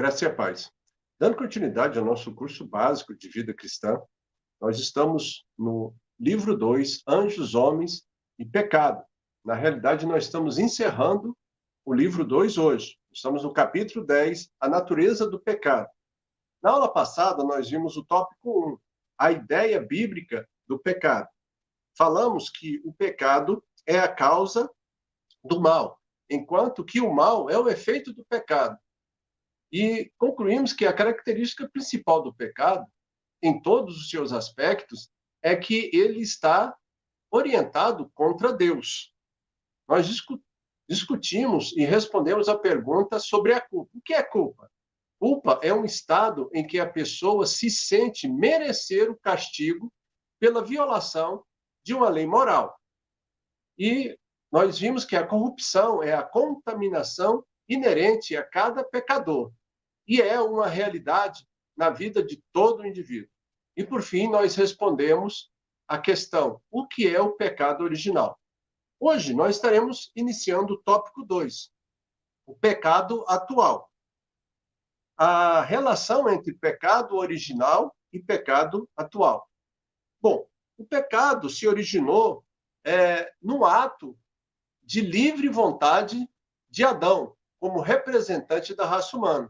Graça e a paz. Dando continuidade ao nosso curso básico de vida cristã, nós estamos no livro 2, Anjos, Homens e Pecado. Na realidade, nós estamos encerrando o livro 2 hoje. Estamos no capítulo 10, A Natureza do Pecado. Na aula passada, nós vimos o tópico 1, a ideia bíblica do pecado. Falamos que o pecado é a causa do mal, enquanto que o mal é o efeito do pecado. E concluímos que a característica principal do pecado, em todos os seus aspectos, é que ele está orientado contra Deus. Nós discutimos e respondemos a pergunta sobre a culpa. O que é culpa? Culpa é um estado em que a pessoa se sente merecer o castigo pela violação de uma lei moral. E nós vimos que a corrupção é a contaminação inerente a cada pecador. E é uma realidade na vida de todo indivíduo. E, por fim, nós respondemos a questão: o que é o pecado original? Hoje, nós estaremos iniciando o tópico 2, o pecado atual. A relação entre pecado original e pecado atual. Bom, o pecado se originou no ato de livre vontade de Adão, como representante da raça humana,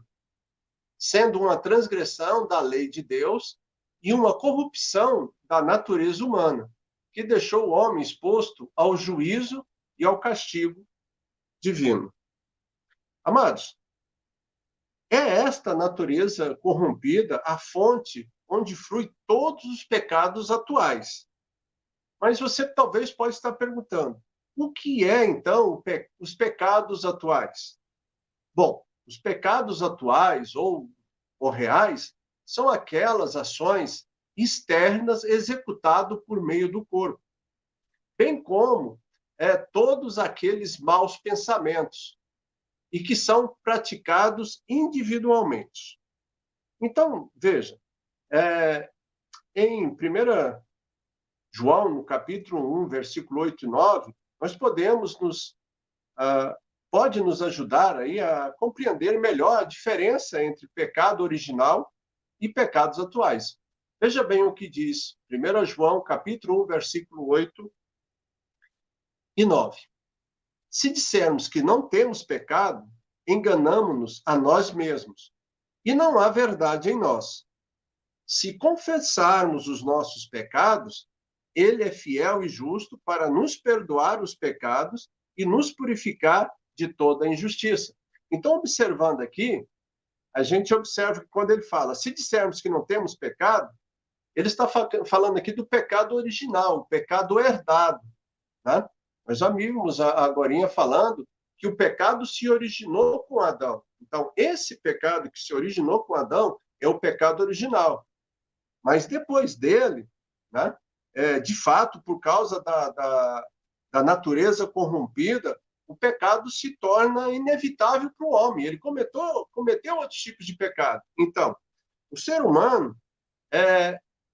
sendo uma transgressão da lei de Deus e uma corrupção da natureza humana, que deixou o homem exposto ao juízo e ao castigo divino. Amados, é esta natureza corrompida a fonte onde flui todos os pecados atuais. Mas você talvez pode estar perguntando, o que é, então, os pecados atuais? Bom, os pecados atuais ou reais são aquelas ações externas executadas por meio do corpo, bem como todos aqueles maus pensamentos e que são praticados individualmente. Então, veja, em 1 João, no capítulo 1, versículo 8 e 9, nós podemos pode nos ajudar aí a compreender melhor a diferença entre pecado original e pecados atuais. Veja bem o que diz 1 João, capítulo 1, versículo 8 e 9. Se dissermos que não temos pecado, enganamo-nos a nós mesmos, e não há verdade em nós. Se confessarmos os nossos pecados, ele é fiel e justo para nos perdoar os pecados e nos purificar de toda a injustiça. Então, observando aqui, a gente observa que quando ele fala, se dissermos que não temos pecado, ele está falando aqui do pecado original, o pecado herdado. Né? Nós já vimos agorinha falando que o pecado se originou com Adão. Então, esse pecado que se originou com Adão é o pecado original. Mas depois dele, né, de fato, por causa da natureza corrompida, o pecado se torna inevitável para o homem. Ele cometeu outros tipos de pecado. Então, o ser humano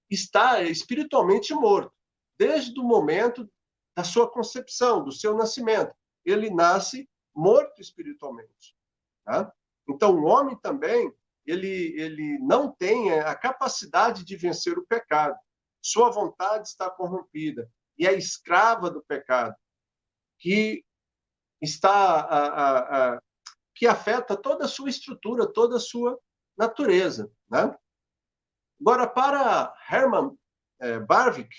está espiritualmente morto, desde o momento da sua concepção, do seu nascimento. Ele nasce morto espiritualmente. Tá? Então, o homem também, ele não tem a capacidade de vencer o pecado. Sua vontade está corrompida e é escrava do pecado, que que afeta toda a sua estrutura, toda a sua natureza. Né? Agora, para Herman Bavinck,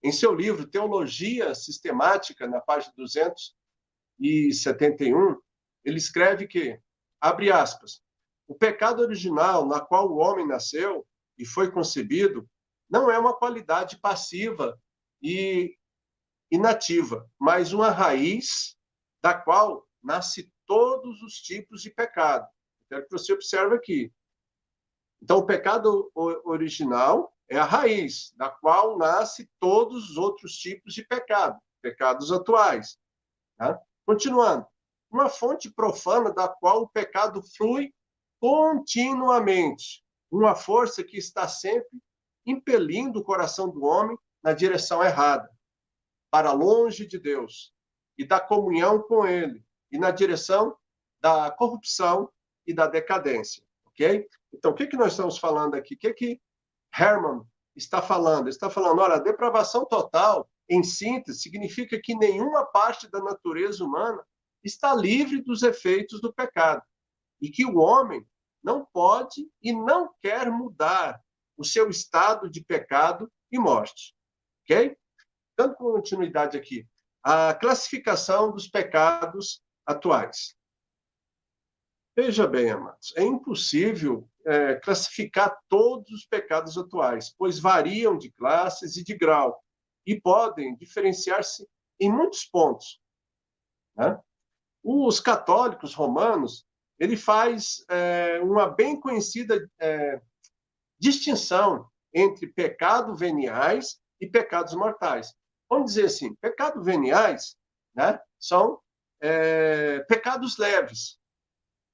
em seu livro Teologia Sistemática, na página 271, ele escreve que, abre aspas, o pecado original na qual o homem nasceu e foi concebido não é uma qualidade passiva e inativa, mas uma raiz da qual nasce todos os tipos de pecado. Quero que você observe aqui. Então, o pecado original é a raiz da qual nasce todos os outros tipos de pecado, pecados atuais. Tá? Continuando. Uma fonte profana da qual o pecado flui continuamente. Uma força que está sempre impelindo o coração do homem na direção errada, para longe de Deus e da comunhão com Ele, e na direção da corrupção e da decadência. ok? Então, o que nós estamos falando aqui? O que Herman está falando? Ele está falando, olha, a depravação total, em síntese, significa que nenhuma parte da natureza humana está livre dos efeitos do pecado e que o homem não pode e não quer mudar o seu estado de pecado e morte, ok? Dando continuidade aqui, a classificação dos pecados atuais. Veja bem, amados, é impossível classificar todos os pecados atuais, pois variam de classes e de grau, e podem diferenciar-se em muitos pontos, né? Os católicos romanos, ele faz uma bem conhecida distinção entre pecados veniais e pecados mortais. Vamos dizer assim, pecados veniais, né, são pecados leves,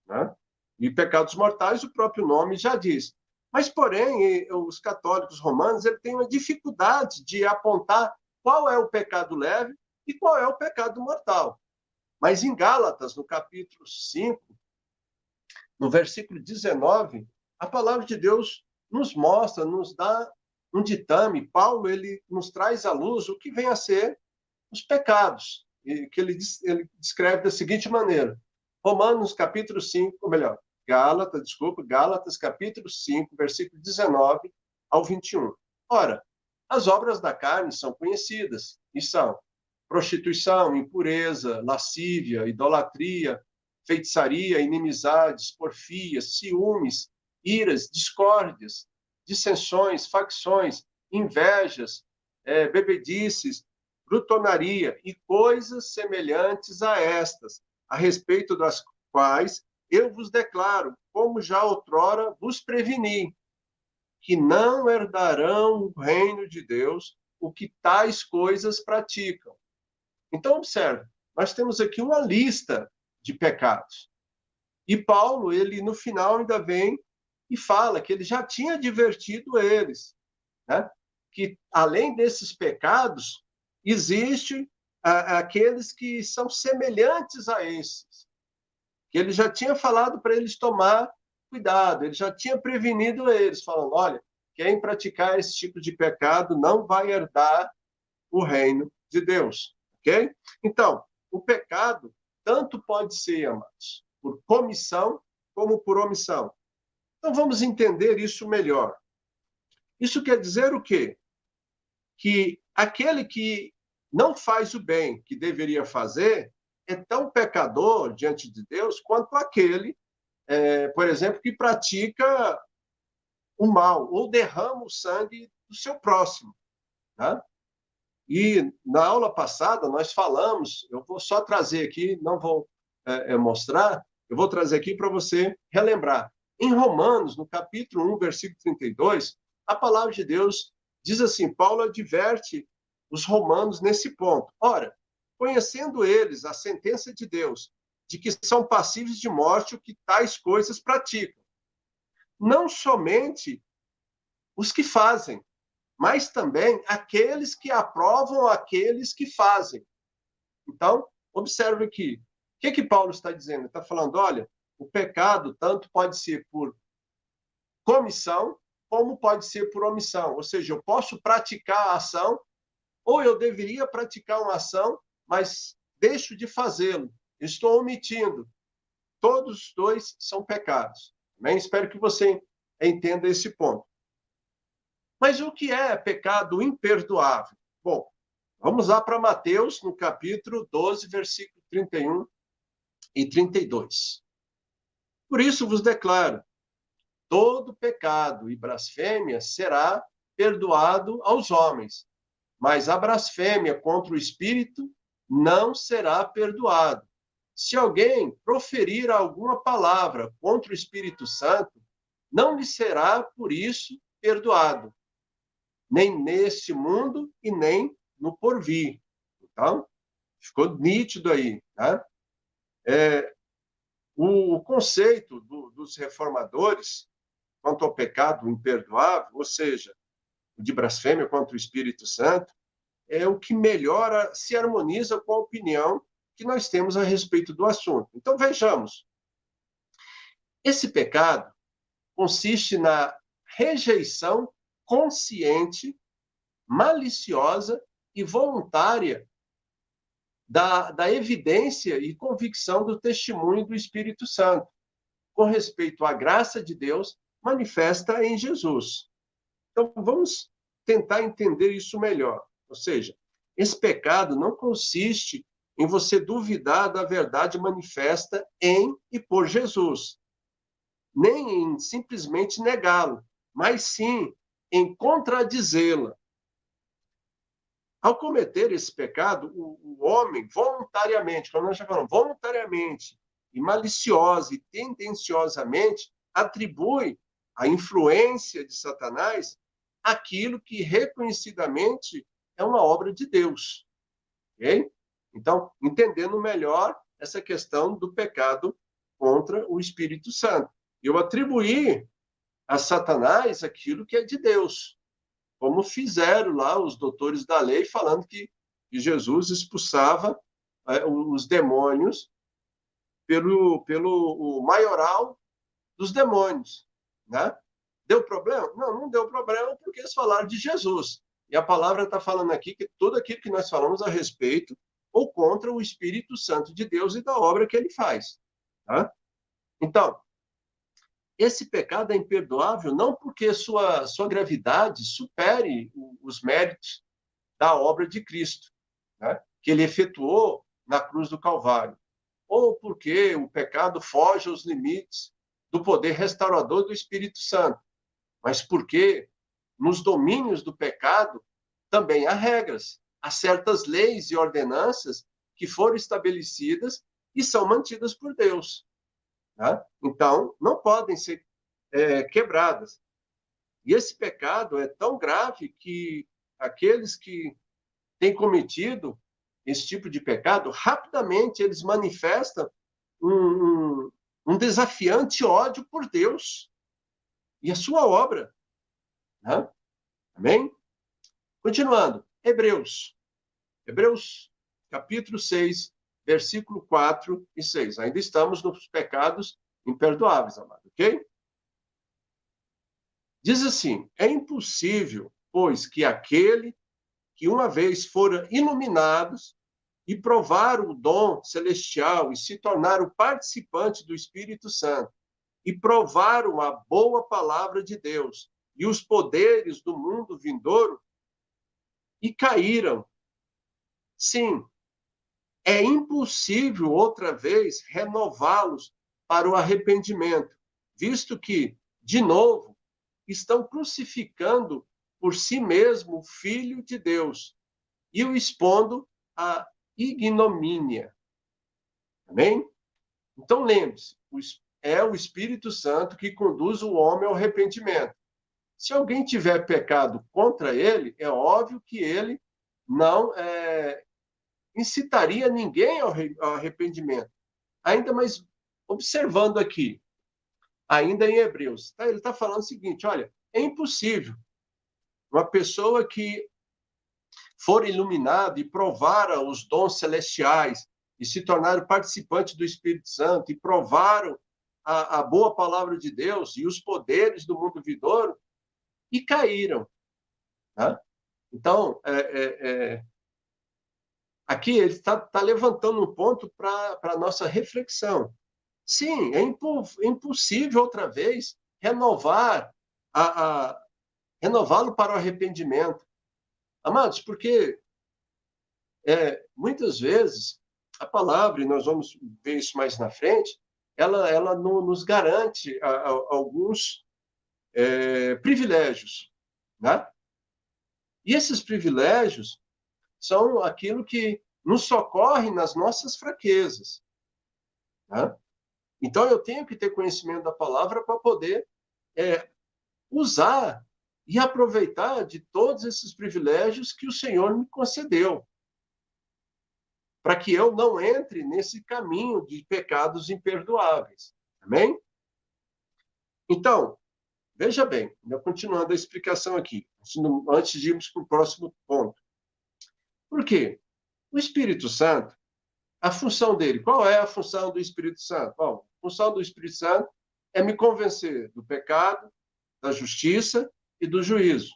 né? E pecados mortais, o próprio nome já diz. Mas, porém, os católicos romanos ele têm uma dificuldade de apontar qual é o pecado leve e qual é o pecado mortal. Mas em Gálatas, no capítulo 5, no versículo 19, a palavra de Deus nos mostra, nos dá um ditame. Paulo ele nos traz à luz o que vem a ser os pecados, que ele descreve da seguinte maneira. Romanos capítulo 5, ou melhor, Gálatas capítulo 5, versículo 19 ao 21. Ora, as obras da carne são conhecidas, e são prostituição, impureza, lascívia, idolatria, feitiçaria, inimizades, porfias, ciúmes, iras, discórdias, dissensões, facções, invejas, bebedices, glutonaria e coisas semelhantes a estas, a respeito das quais eu vos declaro, como já outrora vos preveni, que não herdarão o reino de Deus o que tais coisas praticam. Então, observe, nós temos aqui uma lista de pecados. E Paulo, ele no final ainda vem e fala que ele já tinha advertido eles, né? Que além desses pecados, existe aqueles que são semelhantes a esses. Que ele já tinha falado para eles tomar cuidado, ele já tinha prevenido eles, falando, olha, quem praticar esse tipo de pecado não vai herdar o reino de Deus, ok? Então, o pecado tanto pode ser, amados, por comissão como por omissão. Então, vamos entender isso melhor. Isso quer dizer o quê? Que aquele que não faz o bem que deveria fazer é tão pecador diante de Deus quanto aquele, por exemplo, que pratica o mal ou derrama o sangue do seu próximo, tá? E na aula passada nós falamos, eu vou só trazer aqui, não vou mostrar, eu vou trazer aqui para você relembrar. Em Romanos, no capítulo 1, versículo 32, a palavra de Deus diz assim, Paulo adverte os romanos nesse ponto. Ora, conhecendo eles a sentença de Deus, de que são passíveis de morte o que tais coisas praticam. Não somente os que fazem, mas também aqueles que aprovam aqueles que fazem. Então, observe aqui. O que Paulo está dizendo? Ele está falando, olha, o pecado tanto pode ser por comissão, como pode ser por omissão. Ou seja, eu posso praticar a ação, ou eu deveria praticar uma ação, mas deixo de fazê-lo. Estou omitindo. Todos os dois são pecados. Bem, espero que você entenda esse ponto. Mas o que é pecado imperdoável? Bom, vamos lá para Mateus, no capítulo 12, versículo 31 e 32. Por isso vos declaro, todo pecado e blasfêmia será perdoado aos homens, mas a blasfêmia contra o Espírito não será perdoado. Se alguém proferir alguma palavra contra o Espírito Santo, não lhe será por isso perdoado, nem neste mundo e nem no porvir. Então, ficou nítido aí, tá? O conceito dos reformadores quanto ao pecado imperdoável, ou seja, de blasfêmia contra o Espírito Santo, é o que melhora, se harmoniza com a opinião que nós temos a respeito do assunto. Então, vejamos. Esse pecado, consiste na rejeição consciente, maliciosa e voluntária da evidência e convicção do testemunho do Espírito Santo, com respeito à graça de Deus manifesta em Jesus. Então, vamos tentar entender isso melhor. Ou seja, esse pecado não consiste em você duvidar da verdade manifesta em e por Jesus, nem em simplesmente negá-lo, mas sim em contradizê-la. Ao cometer esse pecado, o homem voluntariamente, quando nós já falamos voluntariamente, e maliciosa e tendenciosamente, atribui à influência de Satanás aquilo que reconhecidamente é uma obra de Deus. Okay? Então, entendendo melhor essa questão do pecado contra o Espírito Santo. Eu atribuí a Satanás aquilo que é de Deus, como fizeram lá os doutores da lei, falando que Jesus expulsava os demônios pelo maioral dos demônios, né? Deu problema? Não, não deu problema, porque eles falaram de Jesus. E a palavra está falando aqui que tudo aquilo que nós falamos a respeito ou contra o Espírito Santo de Deus e da obra que ele faz. Tá? Então, esse pecado é imperdoável não porque sua gravidade supere os méritos da obra de Cristo, né? Que ele efetuou na cruz do Calvário, ou porque o pecado foge aos limites do poder restaurador do Espírito Santo, mas porque nos domínios do pecado também há regras, há certas leis e ordenanças que foram estabelecidas e são mantidas por Deus. Tá? Então, não podem ser quebradas. E esse pecado é tão grave que aqueles que têm cometido esse tipo de pecado, rapidamente eles manifestam um desafiante ódio por Deus e a sua obra. Né? Amém? Continuando, Hebreus, capítulo 6, versículo 4 e 6. Ainda estamos nos pecados imperdoáveis, amado, ok? Diz assim, é impossível, pois, que aquele que uma vez foram iluminados e provaram o dom celestial e se tornaram participantes do Espírito Santo e provaram a boa palavra de Deus e os poderes do mundo vindouro e caíram. Sim, é impossível outra vez renová-los para o arrependimento, visto que, de novo, estão crucificando por si mesmo o Filho de Deus e o expondo à ignomínia. Amém? Então, lembre-se, é o Espírito Santo que conduz o homem ao arrependimento. Se alguém tiver pecado contra ele, é óbvio que ele não incitaria ninguém ao arrependimento. Ainda mais, observando aqui, ainda em Hebreus, ele está falando o seguinte, olha, é impossível uma pessoa que for iluminada e provara os dons celestiais e se tornaram participantes do Espírito Santo e provaram a boa palavra de Deus e os poderes do mundo vindouro e caíram. Tá? Então, aqui ele está levantando um ponto para a nossa reflexão. Sim, é impossível outra vez renová-lo para o arrependimento. Amados, porque muitas vezes a palavra, e nós vamos ver isso mais na frente, ela nos garante alguns privilégios, né? E esses privilégios são aquilo que nos socorre nas nossas fraquezas, né? Então, eu tenho que ter conhecimento da palavra para poder usar e aproveitar de todos esses privilégios que o Senhor me concedeu, para que eu não entre nesse caminho de pecados imperdoáveis. Amém? Então, veja bem, continuando a explicação aqui, antes de irmos para o próximo ponto. Por quê? O Espírito Santo, a função dele, qual é a função do Espírito Santo? Bom, a função do Espírito Santo é me convencer do pecado, da justiça e do juízo.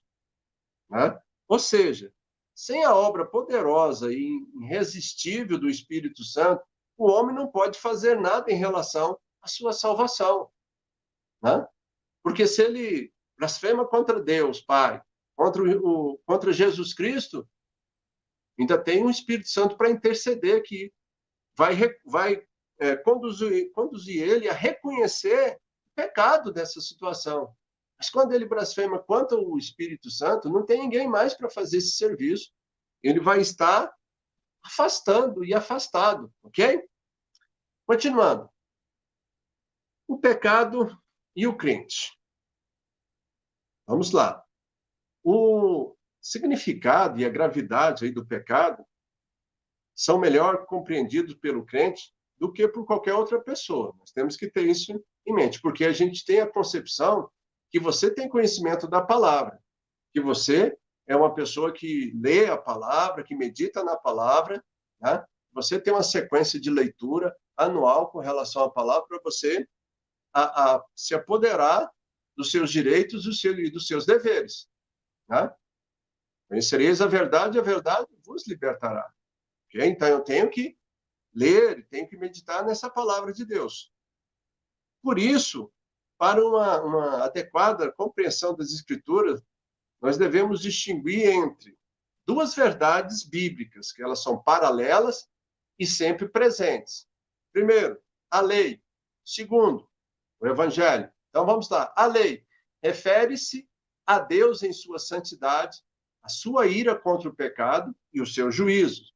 Né? Ou seja, sem a obra poderosa e irresistível do Espírito Santo, o homem não pode fazer nada em relação à sua salvação. Né? Porque se ele blasfema contra Deus, Pai, contra Jesus Cristo, ainda tem um Espírito Santo para interceder que vai conduzir ele a reconhecer o pecado dessa situação. Mas quando ele blasfema contra o Espírito Santo, não tem ninguém mais para fazer esse serviço. Ele vai estar afastando e afastado, ok? Continuando. O pecado e o crente. Vamos lá. O significado e a gravidade aí do pecado são melhor compreendidos pelo crente do que por qualquer outra pessoa. Nós temos que ter isso em mente, porque a gente tem a concepção que você tem conhecimento da palavra, que você é uma pessoa que lê a palavra, que medita na palavra, né? Você tem uma sequência de leitura anual com relação à palavra para você se apoderar dos seus direitos e dos seus deveres. Né? Conhecereis a verdade vos libertará. Okay? Então, eu tenho que ler, tenho que meditar nessa palavra de Deus. Por isso, para uma adequada compreensão das Escrituras, nós devemos distinguir entre duas verdades bíblicas, que elas são paralelas e sempre presentes. Primeiro, a lei. Segundo, o Evangelho. Então, vamos lá. A lei refere-se a Deus em sua santidade, a sua ira contra o pecado e o seu juízo.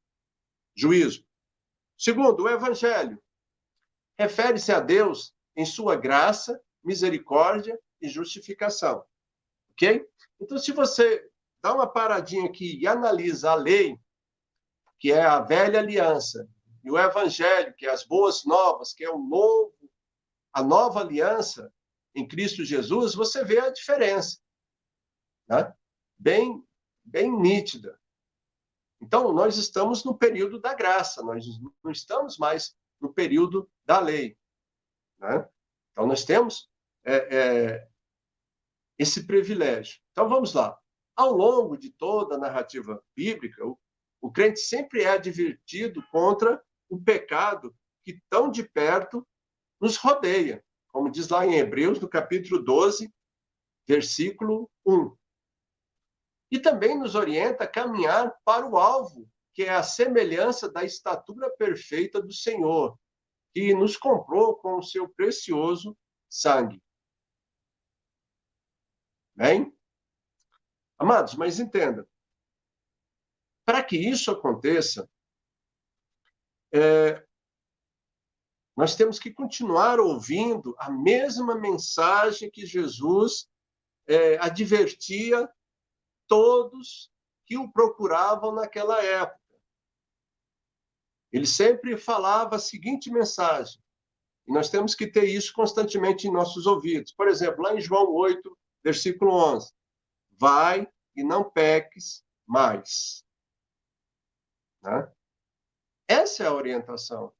Segundo, o Evangelho refere-se a Deus em sua graça, misericórdia e justificação. Ok? Então, se você dá uma paradinha aqui e analisa a lei, que é a velha aliança, e o Evangelho, que é as boas novas, que é a nova aliança em Cristo Jesus, você vê a diferença. Né? Bem nítida. Então, nós estamos no período da graça, nós não estamos mais no período da lei. Né? Então, nós temos esse privilégio. Então, vamos lá. Ao longo de toda a narrativa bíblica, o crente sempre é advertido contra o pecado que tão de perto nos rodeia, como diz lá em Hebreus, no capítulo 12, versículo 1. E também nos orienta a caminhar para o alvo, que é a semelhança da estatura perfeita do Senhor, que nos comprou com o seu precioso sangue. Bem? Amados, mas entenda, para que isso aconteça, nós temos que continuar ouvindo a mesma mensagem que Jesus advertia todos que o procuravam naquela época. Ele sempre falava a seguinte mensagem, e nós temos que ter isso constantemente em nossos ouvidos. Por exemplo, lá em João 8, versículo 11, vai e não peques mais. Né? Essa é a orientação.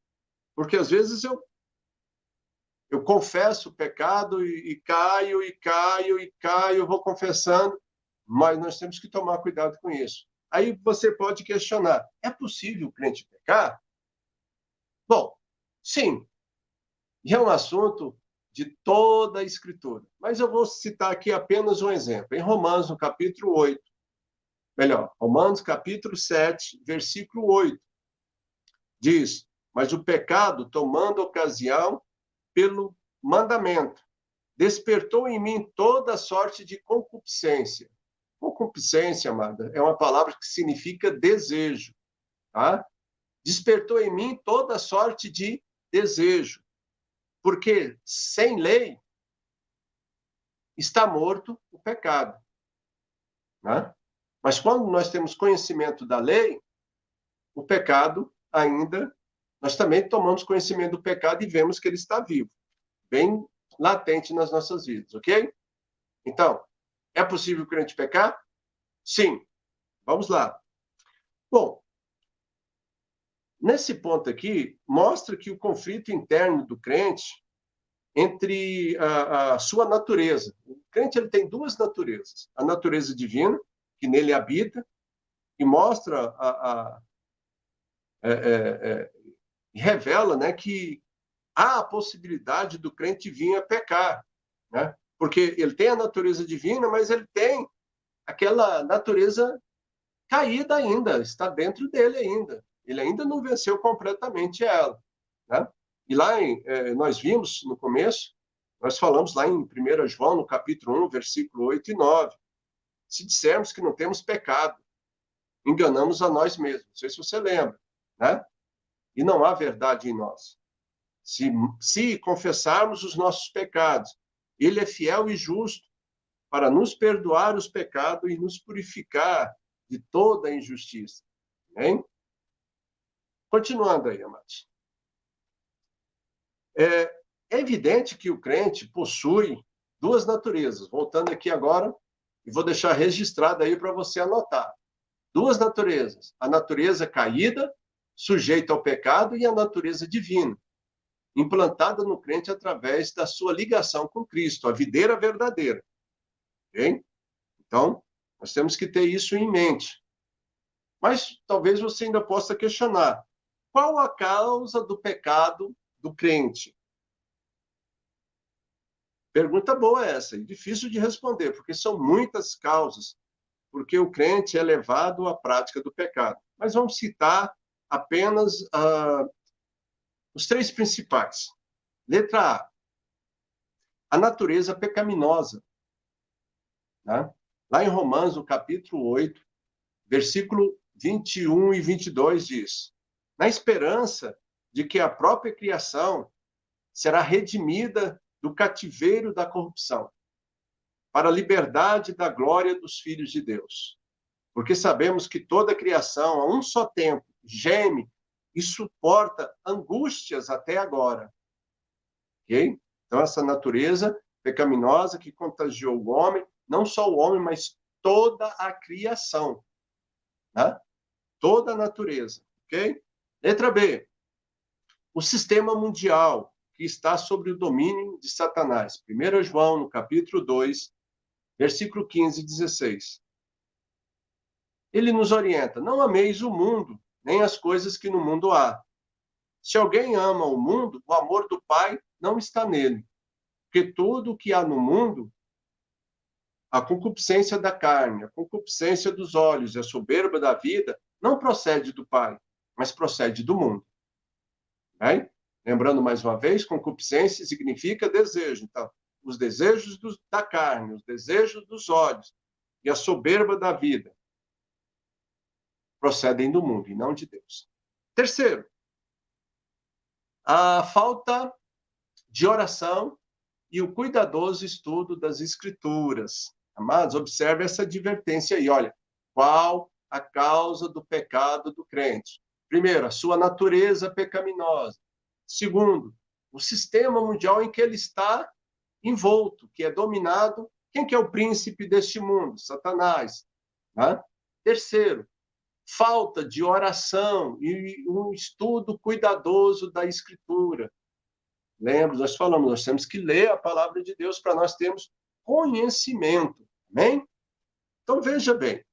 Porque às vezes eu confesso o pecado e caio, vou confessando, mas nós temos que tomar cuidado com isso. Aí você pode questionar, é possível o crente pecar? Bom, sim, e é um assunto de toda a Escritura. Mas eu vou citar aqui apenas um exemplo. Em Romanos, no capítulo 8, Romanos capítulo 7, versículo 8, diz, mas o pecado, tomando ocasião pelo mandamento, despertou em mim toda sorte de concupiscência. Concupiscência, amada, é uma palavra que significa desejo. Tá? Despertou em mim toda sorte de desejo. Porque sem lei está morto o pecado. Né? Mas quando nós temos conhecimento da lei, o pecado ainda, nós também tomamos conhecimento do pecado e vemos que ele está vivo, bem latente nas nossas vidas, ok? Então, é possível o crente pecar? Sim. Vamos lá. Bom, nesse ponto aqui, mostra que o conflito interno do crente entre a sua natureza. O crente ele tem duas naturezas. A natureza divina, que nele habita, e mostra, revela, né, que há a possibilidade do crente vir a pecar, né? Porque ele tem a natureza divina, mas ele tem aquela natureza caída ainda, está dentro dele ainda. Ele ainda não venceu completamente ela, né? E lá nós vimos no começo, nós falamos lá em 1 João, no capítulo 1, versículo 8 e 9. Se dissermos que não temos pecado, enganamos a nós mesmos. Não sei se você lembra, né? E não há verdade em nós. Se confessarmos os nossos pecados, ele é fiel e justo para nos perdoar os pecados e nos purificar de toda a injustiça. Hein? Continuando aí, amados. É evidente que o crente possui duas naturezas. Voltando aqui agora, e vou deixar registrado aí para você anotar. Duas naturezas. A natureza caída, sujeita ao pecado, e a natureza divina, implantada no crente através da sua ligação com Cristo, a videira verdadeira. Okay? Então, nós temos que ter isso em mente. Mas talvez você ainda possa questionar: qual a causa do pecado do crente? Pergunta boa essa, e difícil de responder, porque são muitas causas, porque o crente é levado à prática do pecado. Mas vamos citar apenas os três principais. Letra A, a natureza pecaminosa. Né? Lá em Romanos, no capítulo 8, versículo 21 e 22 diz: na esperança de que a própria criação será redimida do cativeiro da corrupção, para a liberdade da glória dos filhos de Deus. Porque sabemos que toda a criação, a um só tempo, geme e suporta angústias até agora. Ok? Então, essa natureza pecaminosa que contagiou o homem, não só o homem, mas toda a criação. Né? Toda a natureza. Ok? Letra B. O sistema mundial que está sob o domínio de Satanás. 1 João, no capítulo 2, versículo 15 e 16. Ele nos orienta: não ameis o mundo, nem as coisas que no mundo há. Se alguém ama o mundo, o amor do Pai não está nele. Porque tudo o que há no mundo, a concupiscência da carne, a concupiscência dos olhos e a soberba da vida, não procede do Pai, mas procede do mundo. Né? Lembrando mais uma vez, concupiscência significa desejo. Então, os desejos da carne, os desejos dos olhos e a soberba da vida procedem do mundo e não de Deus. Terceiro, a falta de oração e o cuidadoso estudo das Escrituras. Amados, observe essa advertência aí. Olha, qual a causa do pecado do crente? Primeiro, a sua natureza pecaminosa. Segundo, o sistema mundial em que ele está envolto, que é dominado. Quem que é o príncipe deste mundo? Satanás. Né? Terceiro, falta de oração e um estudo cuidadoso da Escritura. Lembra, nós falamos, nós temos que ler a palavra de Deus para nós termos conhecimento. Amém? Então, veja bem.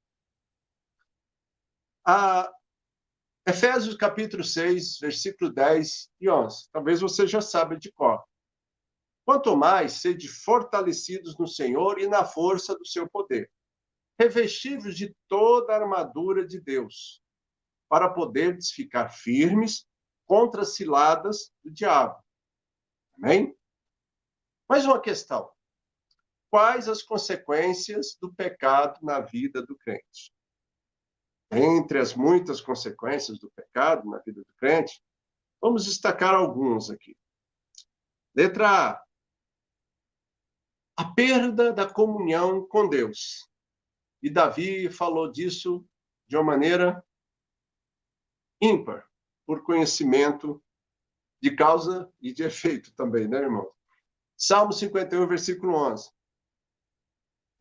Efésios capítulo 6, versículo 10 e 11. Talvez você já saiba de cor. Quanto mais sede fortalecidos no Senhor e na força do seu poder, revestidos de toda a armadura de Deus, para poderdes ficar firmes contra as ciladas do diabo. Amém? Mais uma questão. Quais as consequências do pecado na vida do crente? Entre as muitas consequências do pecado na vida do crente, vamos destacar alguns aqui. Letra A. A perda da comunhão com Deus. E Davi falou disso de uma maneira ímpar, por conhecimento de causa e de efeito também, né, irmão? Salmo 51, versículo 11.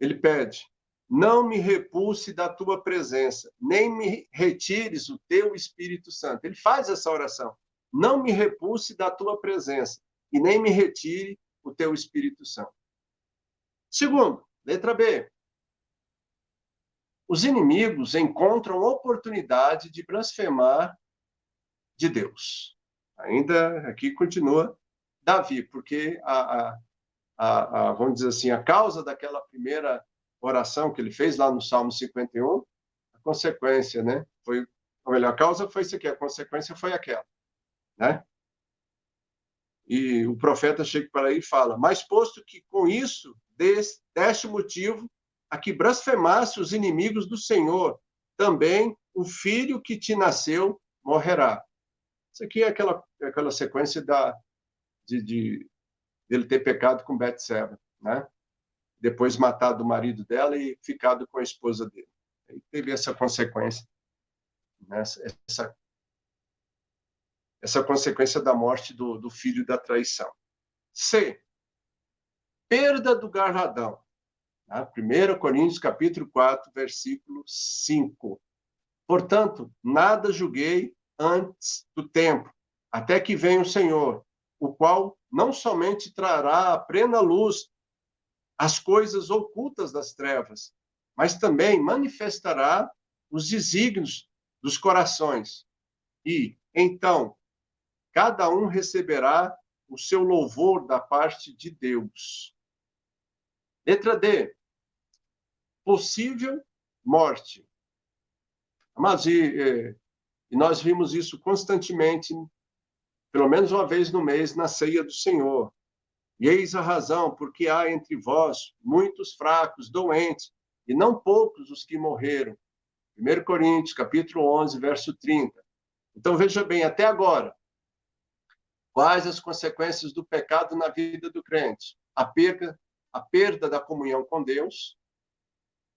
Ele pede: não me repulse da tua presença, nem me retires o teu Espírito Santo. Ele faz essa oração. Não me repulse da tua presença, e nem me retire o teu Espírito Santo. Segundo, letra B. Os inimigos encontram oportunidade de blasfemar de Deus. Ainda aqui continua Davi, porque vamos dizer assim, a causa daquela primeira oração que ele fez lá no Salmo 51, a consequência, né? Ou melhor, a causa foi isso aqui, a consequência foi aquela, né? E o profeta chega para aí e fala: mas posto que com isso deste motivo a que blasfemasse os inimigos do Senhor, também o filho que te nasceu morrerá. Isso aqui é aquela sequência de ele ter pecado com Betseba, né? Depois matado o marido dela e ficado com a esposa dele. E teve essa consequência, né? Essa consequência da morte do filho da traição. C. Perda do galardão. 1 Coríntios, capítulo 4, versículo 5. Portanto, nada julguei antes do tempo, até que venha o Senhor, o qual não somente trará à plena luz as coisas ocultas das trevas, mas também manifestará os desígnios dos corações. E, então, cada um receberá o seu louvor da parte de Deus. Letra D. Possível morte. Mas e nós vimos isso constantemente, pelo menos uma vez no mês, na ceia do Senhor. E eis a razão, porque há entre vós muitos fracos, doentes, e não poucos os que morreram. 1 Coríntios, capítulo 11, verso 30. Então, veja bem, até agora, quais as consequências do pecado na vida do crente? A perda da comunhão com Deus,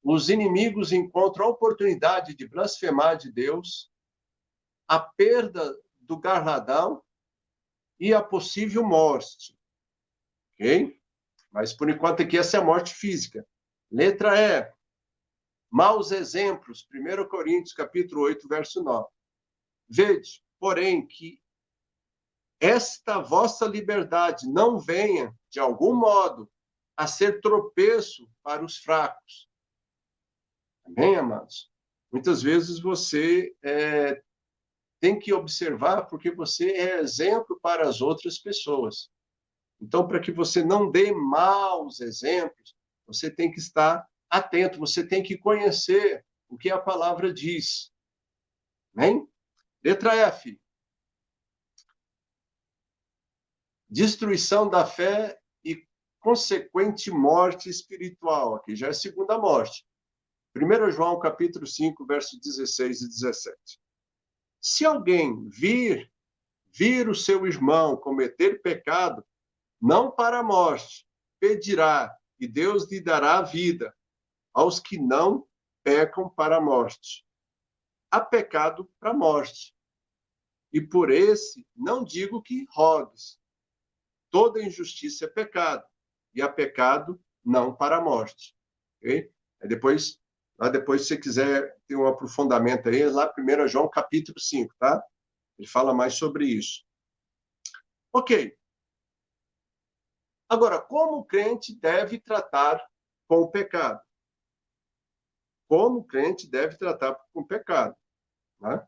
os inimigos encontram a oportunidade de blasfemar de Deus, a perda do galardão e a possível morte. Ok? Mas, por enquanto, aqui essa é a morte física. Letra E. Maus exemplos. 1 Coríntios, capítulo 8, verso 9. Vede, porém, que esta vossa liberdade não venha, de algum modo, a ser tropeço para os fracos. Amém, amados? Muitas vezes você tem que observar porque você é exemplo para as outras pessoas. Então, para que você não dê maus exemplos, você tem que estar atento, você tem que conhecer o que a palavra diz. Amém? Letra F. Destruição da fé e consequente morte espiritual. Aqui já é a segunda morte. 1 João, capítulo 5, versos 16 e 17. Se alguém vir o seu irmão cometer pecado, não para a morte, pedirá, e Deus lhe dará a vida aos que não pecam para a morte. Há pecado para a morte. E por esse não digo que rogues. Toda injustiça é pecado, e há pecado não para a morte. Okay? Depois, se você quiser ter um aprofundamento aí, lá 1 João capítulo 5, tá? Ele fala mais sobre isso. Ok. Agora, como o crente deve tratar com o pecado? Como o crente deve tratar com o pecado? Né?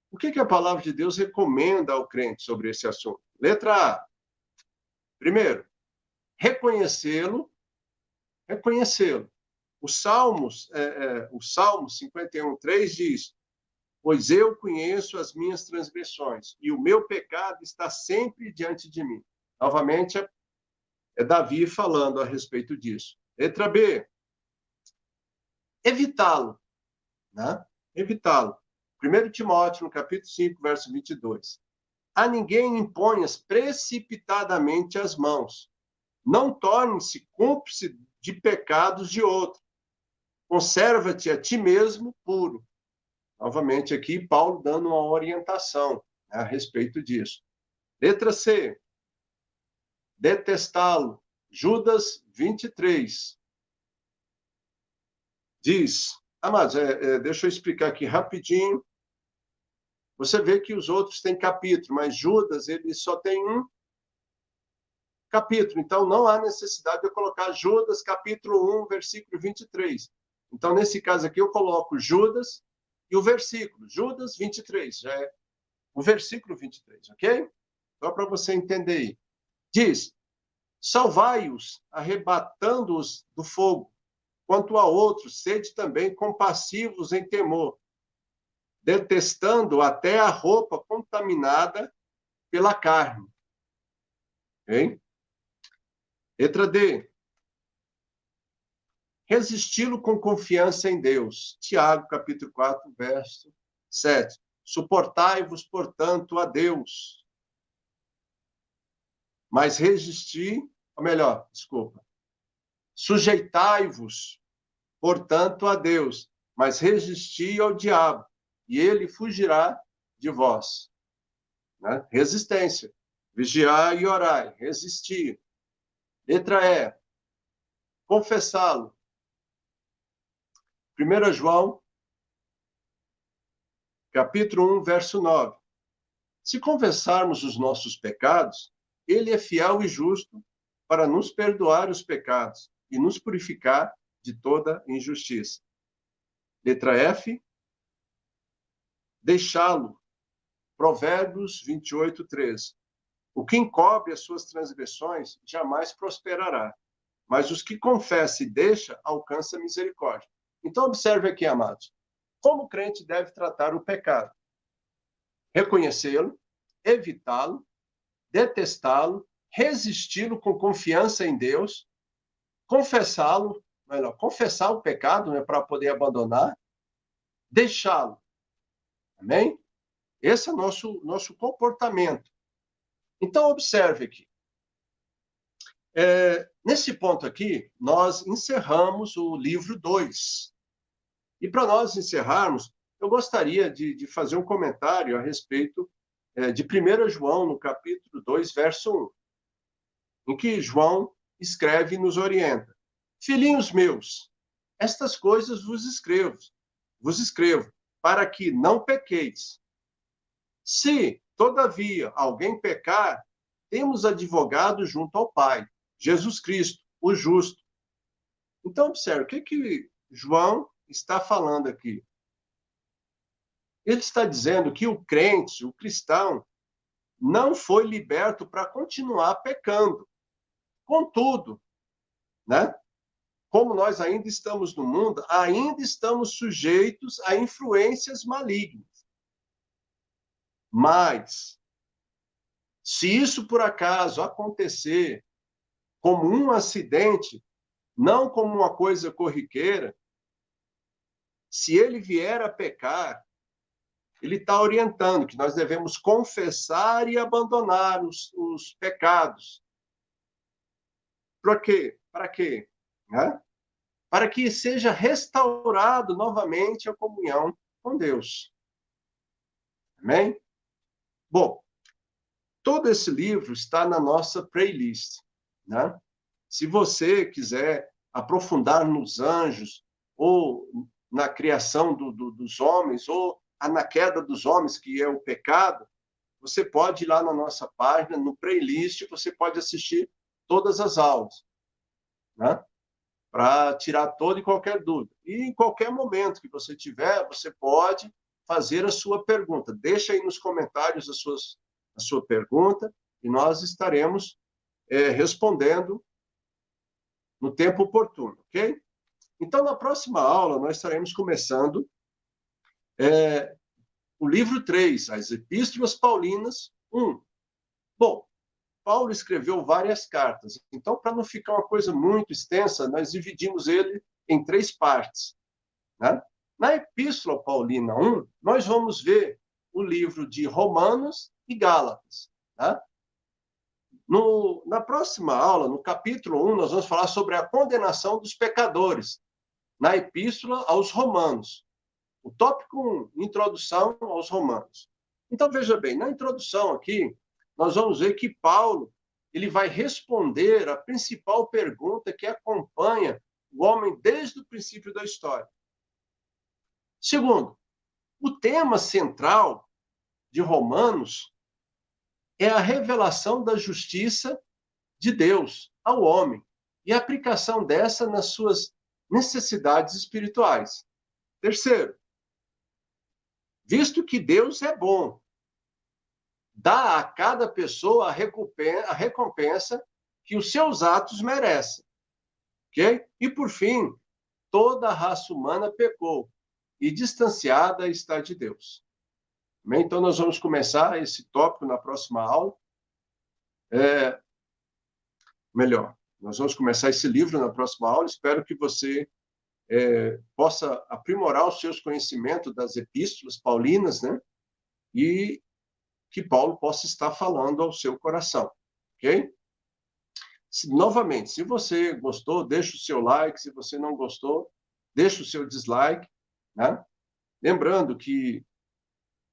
O que a palavra de Deus recomenda ao crente sobre esse assunto? Letra A. Primeiro, reconhecê-lo. O Salmo 51:3 diz: pois eu conheço as minhas transgressões, e o meu pecado está sempre diante de mim. Novamente, é Davi falando a respeito disso. Letra B. Evitá-lo. Né? Evitá-lo. 1 Timóteo, no capítulo 5, verso 22. A ninguém imponhas precipitadamente as mãos. Não torne-se cúmplice de pecados de outro. Conserva-te a ti mesmo puro. Novamente aqui, Paulo dando uma orientação, né, a respeito disso. Letra C. Detestá-lo. Judas 23. Diz, amados, deixa eu explicar aqui rapidinho. Você vê que os outros têm capítulo, mas Judas, ele só tem um capítulo. Então, não há necessidade de eu colocar Judas, capítulo 1, versículo 23. Então, nesse caso aqui, eu coloco Judas e o versículo. Judas 23, já é o versículo 23, ok? Só para você entender aí. Diz, salvai-os, arrebatando-os do fogo. Quanto a outros, sede também compassivos em temor, detestando até a roupa contaminada pela carne. Ok? Letra D. Resisti-lo com confiança em Deus. Tiago, capítulo 4, verso 7. Suportai-vos, portanto, a Deus. Mas resisti, ou melhor, desculpa. Sujeitai-vos, portanto, a Deus, mas resisti ao diabo, e ele fugirá de vós. Né? Resistência. Vigiai e orai. Resistir. Letra E. Confessá-lo. 1 João, capítulo 1, verso 9. Se confessarmos os nossos pecados, ele é fiel e justo para nos perdoar os pecados e nos purificar de toda injustiça. Letra F. Deixá-lo. Provérbios 28, 13. O que encobre as suas transgressões jamais prosperará, mas os que confessa e deixa alcança misericórdia. Então, observe aqui, amados, como o crente deve tratar o pecado. Reconhecê-lo, evitá-lo, detestá-lo, resisti-lo com confiança em Deus, confessá-lo, melhor, confessar o pecado, né, para poder abandonar, deixá-lo. Amém? Esse é o nosso comportamento. Então, observe aqui. Nesse ponto aqui, nós encerramos o livro 2. E para nós encerrarmos, eu gostaria de fazer um comentário a respeito de 1 João, no capítulo 2, verso 1, em que João escreve e nos orienta. Filhinhos meus, estas coisas vos escrevo, para que não pequeis. Se, todavia, alguém pecar, temos advogado junto ao Pai, Jesus Cristo, o justo. Então, observe, o que João está falando aqui? Ele está dizendo que o crente, o cristão, não foi liberto para continuar pecando. Contudo, né? Como nós ainda estamos no mundo, ainda estamos sujeitos a influências malignas. Mas, se isso por acaso acontecer como um acidente, não como uma coisa corriqueira, se ele vier a pecar, ele está orientando que nós devemos confessar e abandonar os pecados. Para quê? Para quê? Né? Para que seja restaurado novamente a comunhão com Deus. Amém? Bom, todo esse livro está na nossa playlist, né? Se você quiser aprofundar nos anjos, ou na criação dos homens, ou na queda dos homens, que é o pecado, você pode ir lá na nossa página, no playlist, você pode assistir todas as aulas, né? Para tirar toda e qualquer dúvida. E em qualquer momento que você tiver, você pode fazer a sua pergunta. Deixa aí nos comentários a sua pergunta e nós estaremos respondendo no tempo oportuno, ok? Então, na próxima aula, nós estaremos começando o livro 3, as Epístolas Paulinas 1. Bom, Paulo escreveu várias cartas, então, para não ficar uma coisa muito extensa, nós dividimos ele em 3 partes. Né? Na Epístola Paulina 1, nós vamos ver o livro de Romanos e Gálatas. Tá? Na próxima aula, no capítulo 1, nós vamos falar sobre a condenação dos pecadores, na Epístola aos Romanos. O tópico 1, introdução aos Romanos. Então, veja bem, na introdução aqui, nós vamos ver que Paulo ele vai responder a principal pergunta que acompanha o homem desde o princípio da história. Segundo, o tema central de Romanos é a revelação da justiça de Deus ao homem e a aplicação dessa nas suas necessidades espirituais. Terceiro, visto que Deus é bom, dá a cada pessoa a recompensa que os seus atos merecem. Ok? E, por fim, toda a raça humana pecou e distanciada está de Deus. Amém? Então, nós vamos começar esse tópico na próxima aula. Melhor, nós vamos começar esse livro na próxima aula. Espero que você possa aprimorar os seus conhecimentos das epístolas paulinas, né? E que Paulo possa estar falando ao seu coração, ok? Novamente, se você gostou, deixa o seu like. Se você não gostou, deixa o seu dislike, né? Lembrando que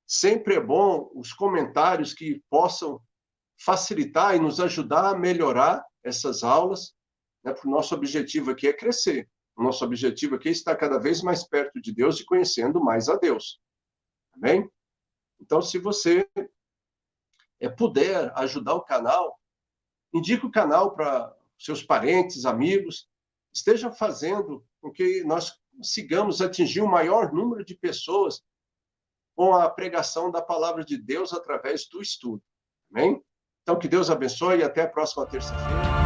sempre é bom os comentários que possam facilitar e nos ajudar a melhorar essas aulas, né? Porque o nosso objetivo aqui é crescer. O nosso objetivo aqui é estar cada vez mais perto de Deus e conhecendo mais a Deus. Tá bem? Então, se você puder ajudar o canal, indique o canal para seus parentes, amigos, esteja fazendo com que nós consigamos atingir o maior número de pessoas com a pregação da palavra de Deus através do estudo. Amém? Então, que Deus abençoe e até a próxima terça-feira.